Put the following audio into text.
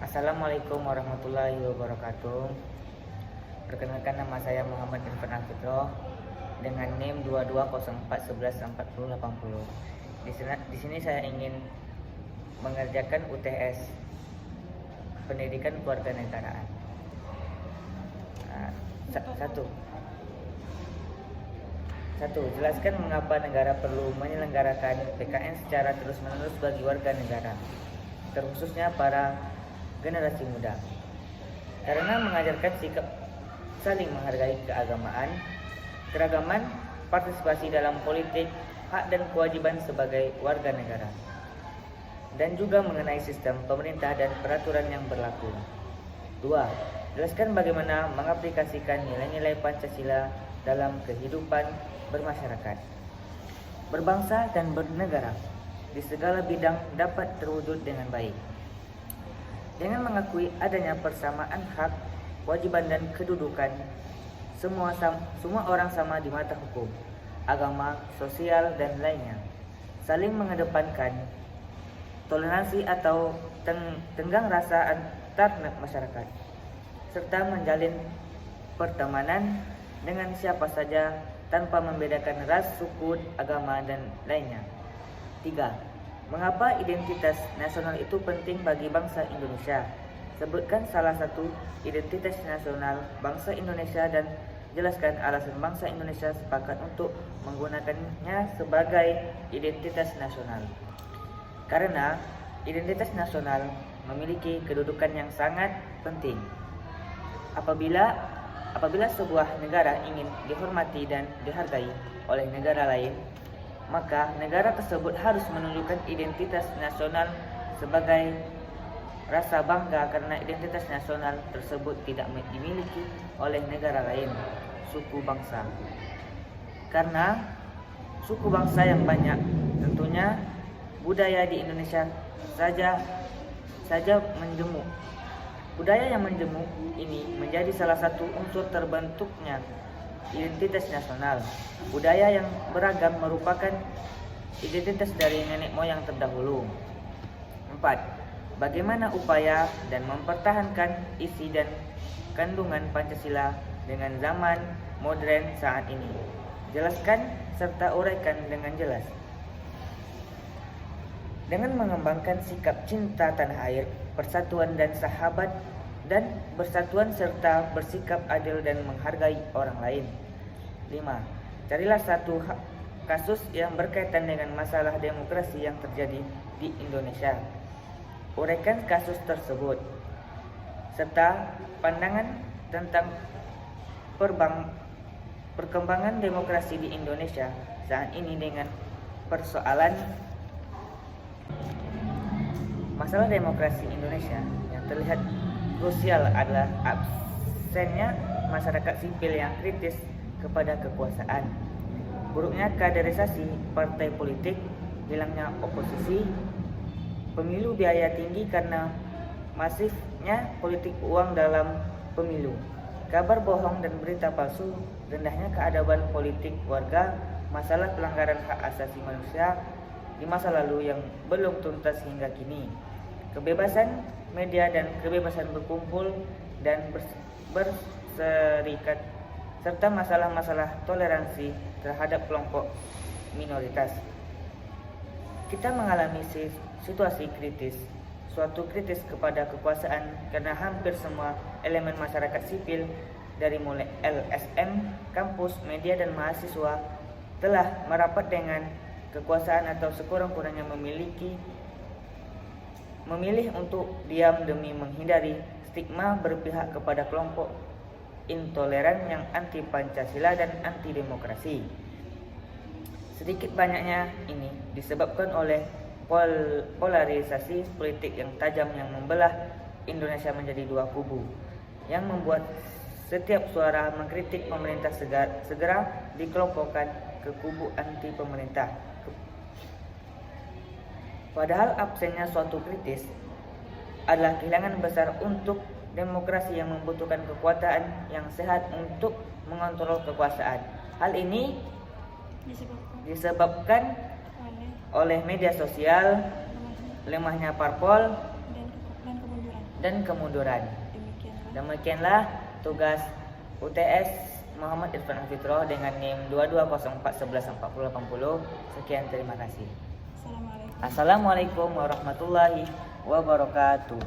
Assalamualaikum warahmatullahi wabarakatuh. Perkenalkan, nama saya Muhammad Irfan Alfitro dengan NIM 2204114080. Di sini saya ingin mengerjakan UTS Pendidikan Kewarganegaraan. Satu, jelaskan mengapa negara perlu menyelenggarakan PKN secara terus-menerus bagi warga negara, terkhususnya para generasi muda. Karena mengajarkan sikap saling menghargai keragaman, partisipasi dalam politik, hak dan kewajiban sebagai warga negara, dan juga mengenai sistem pemerintah dan peraturan yang berlaku. 2. Jelaskan bagaimana mengaplikasikan nilai-nilai Pancasila dalam kehidupan bermasyarakat, berbangsa dan bernegara di segala bidang dapat terwujud dengan baik. Dengan mengakui adanya persamaan hak, kewajiban dan kedudukan, semua orang sama di mata hukum, agama, sosial dan lainnya. Saling mengedepankan toleransi atau tenggang rasa antar masyarakat, serta menjalin pertemanan dengan siapa saja tanpa membedakan ras, suku, agama, dan lainnya. 3. Mengapa identitas nasional itu penting bagi bangsa Indonesia? Sebutkan salah satu identitas nasional bangsa Indonesia dan jelaskan alasan bangsa Indonesia sepakat untuk menggunakannya sebagai identitas nasional. Karena identitas nasional memiliki kedudukan yang sangat penting. Apabila sebuah negara ingin dihormati dan dihargai oleh negara lain, maka negara tersebut harus menunjukkan identitas nasional sebagai rasa bangga karena identitas nasional tersebut tidak dimiliki oleh negara lain, suku bangsa. Karena suku bangsa yang banyak, tentunya budaya di Indonesia saja menjemuk. Budaya yang menjemuk ini menjadi salah satu unsur terbentuknya identitas nasional. Budaya yang beragam merupakan identitas dari nenek moyang terdahulu. 4. Bagaimana upaya dan mempertahankan isi dan kandungan Pancasila dengan zaman modern saat ini? Jelaskan serta uraikan dengan jelas. Dengan mengembangkan sikap cinta tanah air, persatuan dan sahabat dan bersatuan serta bersikap adil dan menghargai orang lain. 5. Carilah satu kasus yang berkaitan dengan masalah demokrasi yang terjadi di Indonesia. Uraikan kasus tersebut serta pandangan tentang perkembangan demokrasi di Indonesia saat ini dengan persoalan masalah demokrasi Indonesia yang terlihat krusial adalah absennya masyarakat sipil yang kritis kepada kekuasaan, buruknya kaderisasi partai politik, hilangnya oposisi, pemilu biaya tinggi karena masifnya politik uang dalam pemilu, kabar bohong dan berita palsu, rendahnya keadaban politik warga, masalah pelanggaran hak asasi manusia di masa lalu yang belum tuntas hingga kini, kebebasan media dan kebebasan berkumpul dan berserikat, serta masalah-masalah toleransi terhadap kelompok minoritas. Kita mengalami situasi suatu kritis kepada kekuasaan karena hampir semua elemen masyarakat sipil dari mulai LSM, kampus, media dan mahasiswa telah merapat dengan kekuasaan atau sekurang-kurangnya memilih untuk diam demi menghindari stigma berpihak kepada kelompok intoleran yang anti Pancasila dan anti demokrasi. Sedikit banyaknya ini disebabkan oleh polarisasi politik yang tajam yang membelah Indonesia menjadi dua kubu, yang membuat setiap suara mengkritik pemerintah segera dikelompokkan ke kubu anti pemerintah. Padahal absennya suatu kritis adalah kehilangan besar untuk demokrasi yang membutuhkan kekuatan yang sehat untuk mengontrol kekuasaan. Hal ini disebabkan oleh media sosial, lemahnya parpol, dan kemunduran. Demikianlah Demikianlah tugas UTS Muhammad Irfan Alfitro dengan NIM 2204114080. Sekian, terima kasih. Assalamualaikum. Assalamualaikum warahmatullahi wabarakatuh.